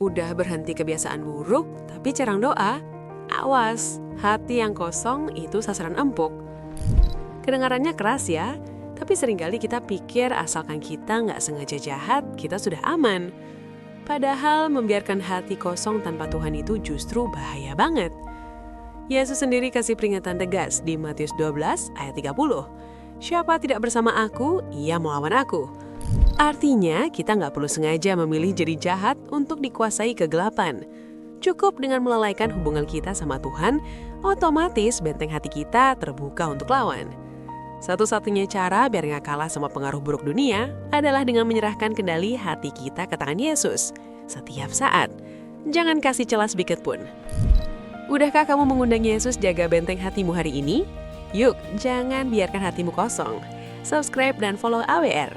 Udah berhenti kebiasaan buruk, tapi jarang doa? Awas, hati yang kosong itu sasaran empuk. Kedengarannya keras ya, tapi seringkali kita pikir asalkan kita nggak sengaja jahat, kita sudah aman. Padahal membiarkan hati kosong tanpa Tuhan itu justru bahaya banget. Yesus sendiri kasih peringatan tegas di Matius 12 ayat 30. Siapa tidak bersama aku, ia melawan aku. Artinya kita nggak perlu sengaja memilih jadi jahat untuk dikuasai kegelapan. Cukup dengan melalaikan hubungan kita sama Tuhan, otomatis benteng hati kita terbuka untuk lawan. Satu-satunya cara biar nggak kalah sama pengaruh buruk dunia adalah dengan menyerahkan kendali hati kita ke tangan Yesus setiap saat. Jangan kasih celah sedikit pun. Udahkah kamu mengundang Yesus jaga benteng hatimu hari ini? Yuk, jangan biarkan hatimu kosong. Subscribe dan follow AWR.